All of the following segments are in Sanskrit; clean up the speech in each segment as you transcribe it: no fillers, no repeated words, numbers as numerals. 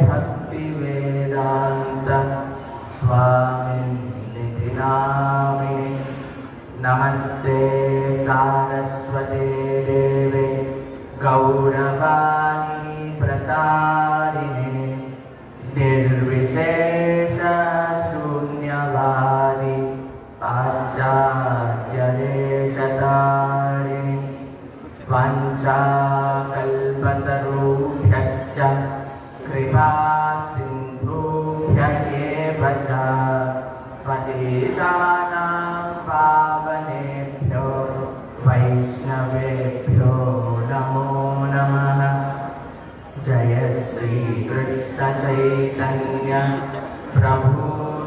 भक्तिवेदान्त स्वामिनिति नामिने। नमस्ते सारस्वते देवे गौरवाणी प्रचारिणे निर्विशेष शून्यवादी पाश्चात्यदेशतारिणे। वाञ्छाकल्पतरुभ्यश्च कृपा सिन्धुभ्य एव च पतितानां पावनेभ्यो वैष्णवेभ्यो नमो नमः। जय श्री कृष्ण चैतन्य प्रभु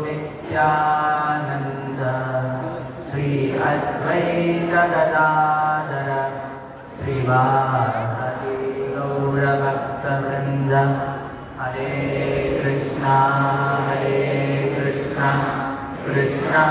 नित्यानंद श्री अद्वैत गदाधर श्रीवासदि गौरभक्तवृंद। हरे कृष्णा कृष्णा